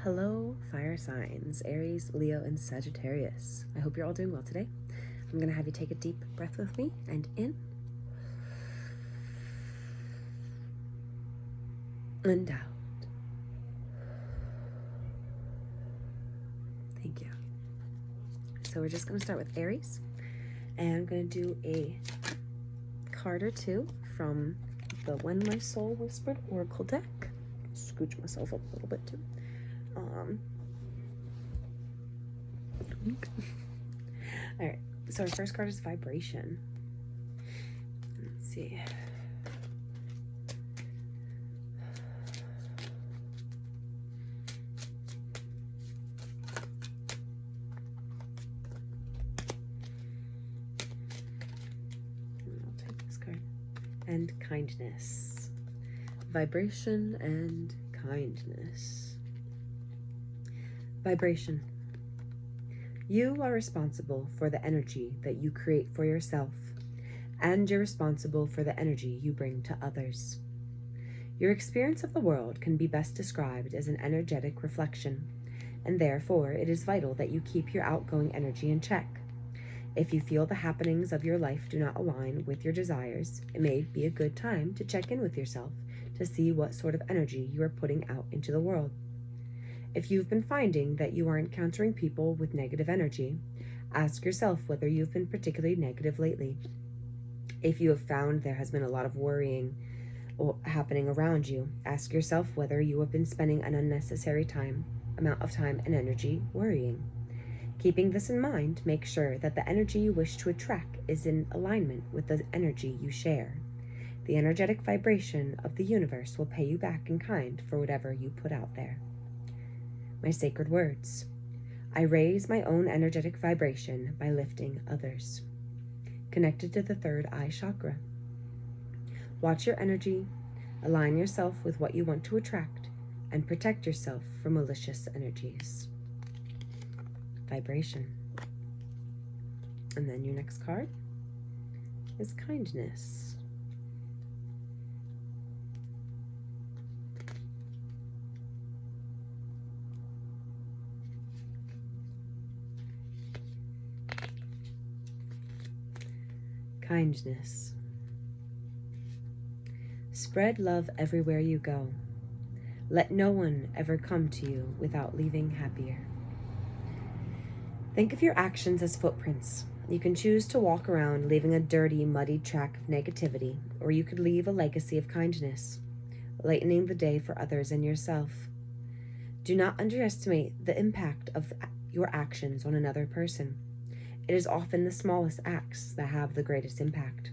Hello, fire signs, Aries, Leo, and Sagittarius. I hope you're all doing well today. I'm going to have you take a deep breath with me and in and out. Thank you. So we're just going to start with Aries, and I'm going to do a card or two from the When My Soul Whispered Oracle deck. Scooch myself up a little bit too. All right, so our first card is vibration. Let's see. I'll take this card. And kindness. Vibration and kindness. Vibration. You are responsible for the energy that you create for yourself, and you're responsible for the energy you bring to others. Your experience of the world can be best described as an energetic reflection, and therefore it is vital that you keep your outgoing energy in check. If you feel the happenings of your life do not align with your desires, it may be a good time to check in with yourself to see what sort of energy you are putting out into the world. If you've been finding that you are encountering people with negative energy, ask yourself whether you've been particularly negative lately. If you have found there has been a lot of worrying happening around you, ask yourself whether you have been spending an unnecessary amount of time and energy worrying. Keeping this in mind, make sure that the energy you wish to attract is in alignment with the energy you share. The energetic vibration of the universe will pay you back in kind for whatever you put out there. My sacred words. I raise my own energetic vibration by lifting others. Connected to the third eye chakra. Watch your energy, align yourself with what you want to attract, and protect yourself from malicious energies. Vibration. And then your next card is kindness. Kindness. Spread love everywhere you go. Let no one ever come to you without leaving happier. Think of your actions as footprints. You can choose to walk around leaving a dirty, muddied track of negativity, or you could leave a legacy of kindness, lightening the day for others and yourself. Do not underestimate the impact of your actions on another person. It is often the smallest acts that have the greatest impact.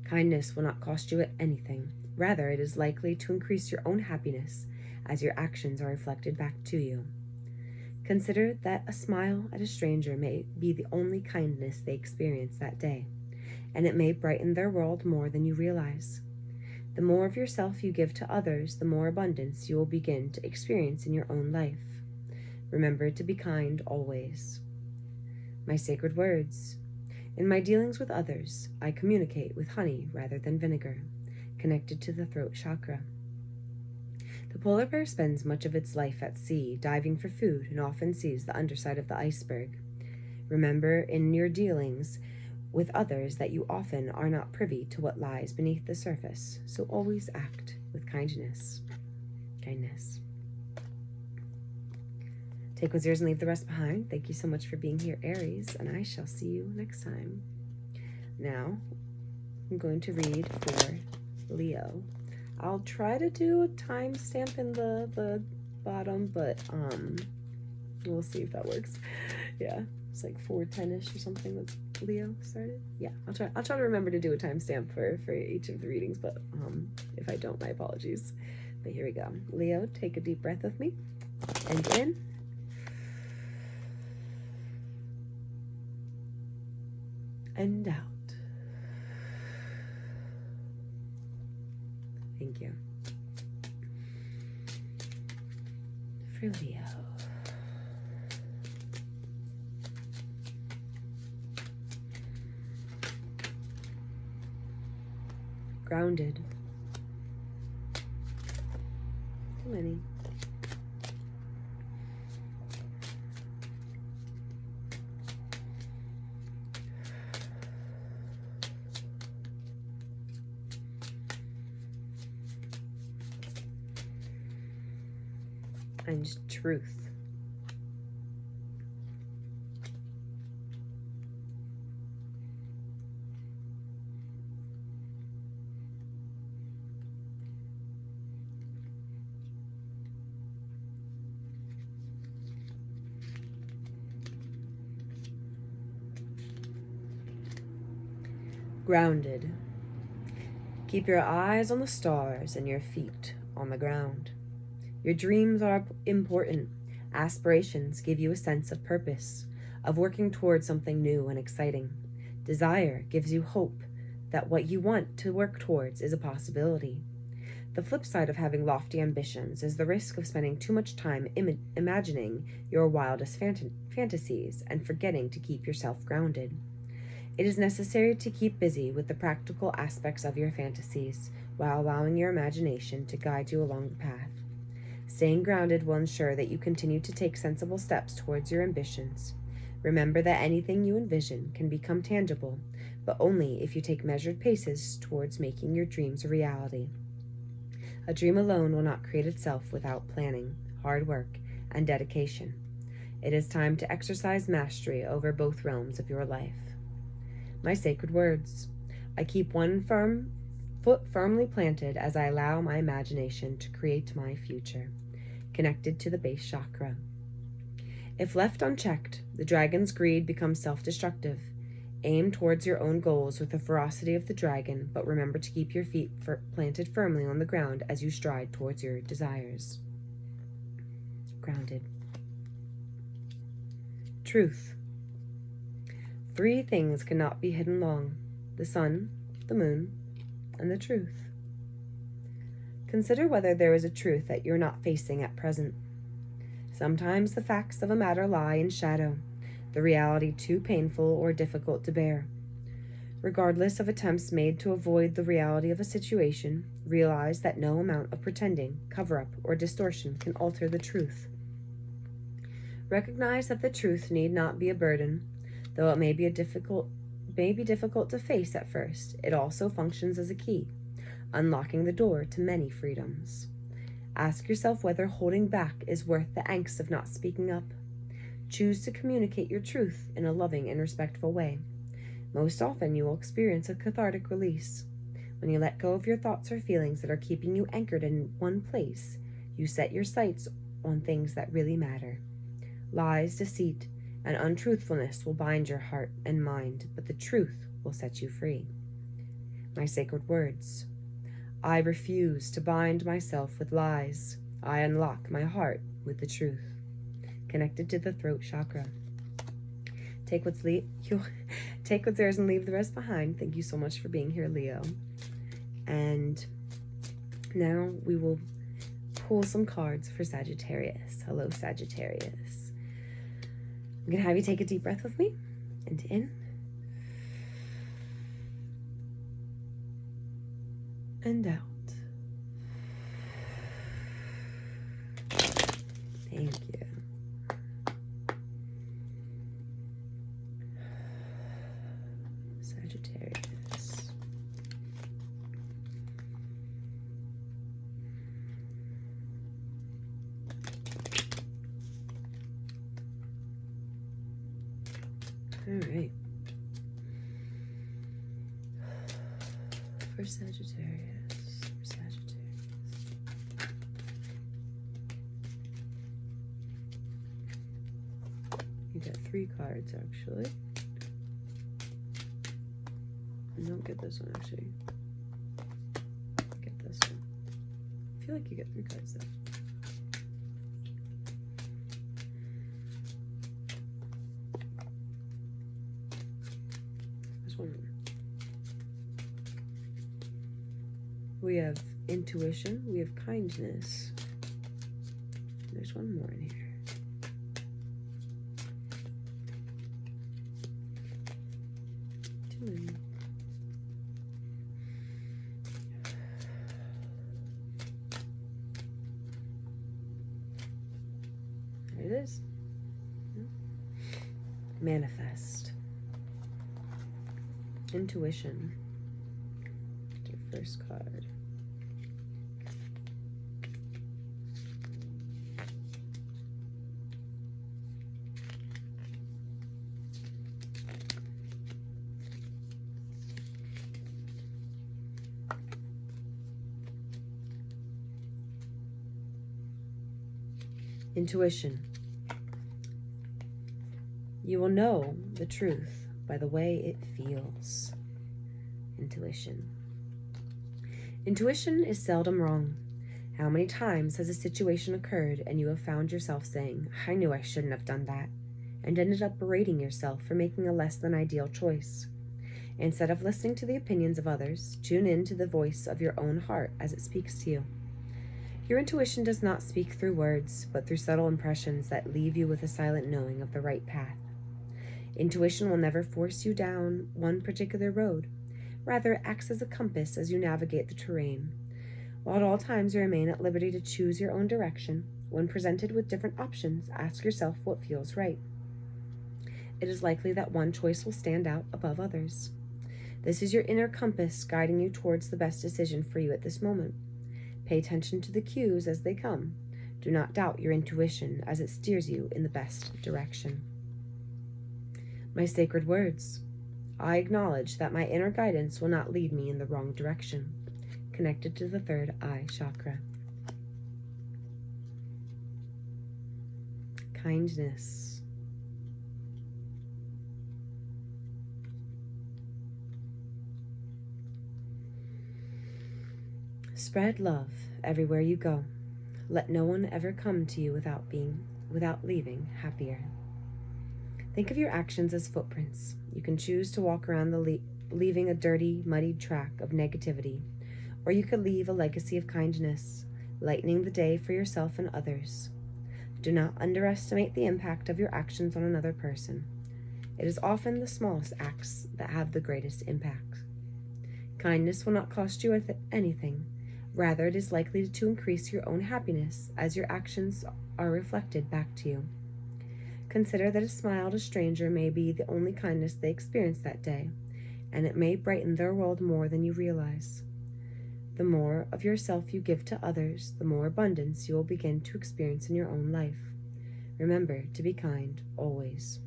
Kindness will not cost you anything. Rather, it is likely to increase your own happiness as your actions are reflected back to you. Consider that a smile at a stranger may be the only kindness they experience that day, and it may brighten their world more than you realize. The more of yourself you give to others, the more abundance you will begin to experience in your own life. Remember to be kind always. My sacred words. In my dealings with others, I communicate with honey rather than vinegar, connected to the throat chakra. The polar bear spends much of its life at sea, diving for food, and often sees the underside of the iceberg. Remember in your dealings with others that you often are not privy to what lies beneath the surface, so always act with kindness. Kindness. Take what's yours and leave the rest behind. Thank you so much for being here, Aries, and I shall see you next time. Now, I'm going to read for Leo. I'll try to do a timestamp in the bottom, but we'll see if that works. Yeah, it's like 4:10ish or something that Leo started. Yeah, I'll try to remember to do a timestamp for each of the readings, but if I don't, my apologies. But here we go. Leo, take a deep breath with me, and in. And out. Thank you. For Leo. Grounded. Too many. and truth. Grounded. Keep your eyes on the stars and your feet on the ground. Your dreams are important. Aspirations give you a sense of purpose, of working towards something new and exciting. Desire gives you hope that what you want to work towards is a possibility. The flip side of having lofty ambitions is the risk of spending too much time imagining your wildest fantasies and forgetting to keep yourself grounded. It is necessary to keep busy with the practical aspects of your fantasies while allowing your imagination to guide you along the path. Staying grounded will ensure that you continue to take sensible steps towards your ambitions. Remember that anything you envision can become tangible, but only if you take measured paces towards making your dreams a reality. A dream alone will not create itself without planning, hard work, and dedication. It is time to exercise mastery over both realms of your life. My sacred words. I keep one foot firmly planted as I allow my imagination to create my future. Connected to the base chakra. If left unchecked, the dragon's greed becomes self-destructive. Aim towards your own goals with the ferocity of the dragon, but remember to keep your feet planted firmly on the ground as you stride towards your desires. Grounded. Truth. 3 things cannot be hidden long: the sun, the moon, and the truth. Consider whether there is a truth that you're not facing at present. Sometimes the facts of a matter lie in shadow, the reality too painful or difficult to bear. Regardless of attempts made to avoid the reality of a situation, realize that no amount of pretending, cover-up, or distortion can alter the truth. Recognize that the truth need not be a burden. Though it may be difficult to face at first, it also functions as a key, unlocking the door to many freedoms. Ask yourself whether holding back is worth the angst of not speaking up. Choose to communicate your truth in a loving and respectful way. Most often you will experience a cathartic release. When you let go of your thoughts or feelings that are keeping you anchored in one place, you set your sights on things that really matter. Lies, deceit, and untruthfulness will bind your heart and mind, but the truth will set you free. My sacred words. I refuse to bind myself with lies. I unlock my heart with the truth. Connected to the throat chakra. Take what's yours and leave the rest behind. Thank you so much for being here, Leo. And now we will pull some cards for Sagittarius. Hello, Sagittarius. I'm going to have you take a deep breath with me, and in, and out. Thank you. Sagittarius. All right. For Sagittarius. You get 3 cards, actually. I don't get this one, actually. Get this one. I feel like you get 3 cards, though. We have intuition, we have kindness. There's one more in here. Too many. There it is. Manifest. Intuition. Your first card. Intuition. You will know the truth by the way it feels. Intuition. Intuition is seldom wrong. How many times has a situation occurred and you have found yourself saying, "I knew I shouldn't have done that," and ended up berating yourself for making a less than ideal choice? Instead of listening to the opinions of others, tune in to the voice of your own heart as it speaks to you. Your intuition does not speak through words, but through subtle impressions that leave you with a silent knowing of the right path. Intuition will never force you down one particular road. Rather, it acts as a compass as you navigate the terrain. While at all times you remain at liberty to choose your own direction, when presented with different options, ask yourself what feels right. It is likely that one choice will stand out above others. This is your inner compass guiding you towards the best decision for you at this moment. Pay attention to the cues as they come. Do not doubt your intuition as it steers you in the best direction. My sacred words. I acknowledge that my inner guidance will not lead me in the wrong direction. Connected to the third eye chakra. Kindness. Spread love everywhere you go. Let no one ever come to you without leaving happier. Think of your actions as footprints. You can choose to walk around leaving a dirty, muddied track of negativity, or you could leave a legacy of kindness, lightening the day for yourself and others. Do not underestimate the impact of your actions on another person. It is often the smallest acts that have the greatest impact. Kindness will not cost you anything. Rather, it is likely to increase your own happiness as your actions are reflected back to you. Consider that a smile to a stranger may be the only kindness they experience that day, and it may brighten their world more than you realize. The more of yourself you give to others, the more abundance you will begin to experience in your own life. Remember to be kind always.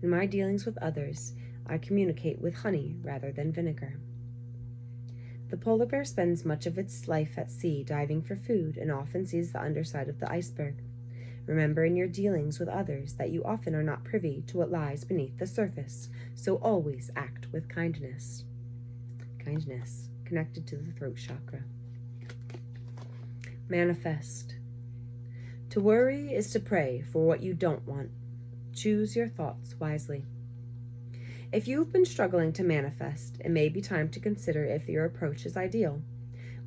In my dealings with others, I communicate with honey rather than vinegar. The polar bear spends much of its life at sea diving for food and often sees the underside of the iceberg. Remember in your dealings with others that you often are not privy to what lies beneath the surface, so always act with kindness. Kindness, connected to the throat chakra. Manifest. To worry is to pray for what you don't want. Choose your thoughts wisely. If you've been struggling to manifest, it may be time to consider if your approach is ideal.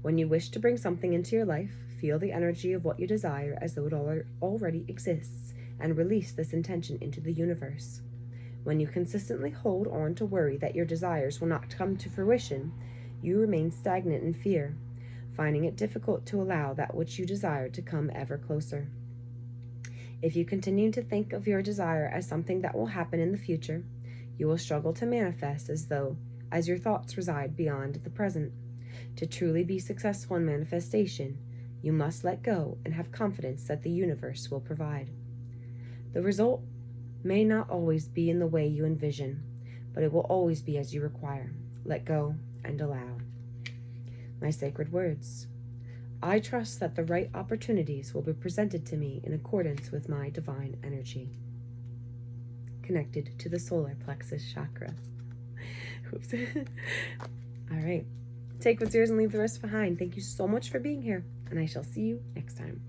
When you wish to bring something into your life, feel the energy of what you desire as though it already exists, and release this intention into the universe. When you consistently hold on to worry that your desires will not come to fruition, you remain stagnant in fear, finding it difficult to allow that which you desire to come ever closer. If you continue to think of your desire as something that will happen in the future, you will struggle to manifest as your thoughts reside beyond the present. To truly be successful in manifestation, you must let go and have confidence that the universe will provide. The result may not always be in the way you envision, but it will always be as you require. Let go and allow. My sacred words. I trust that the right opportunities will be presented to me in accordance with my divine energy. Connected to the solar plexus chakra. Oops. All right. Take what's yours and leave the rest behind. Thank you so much for being here, and I shall see you next time.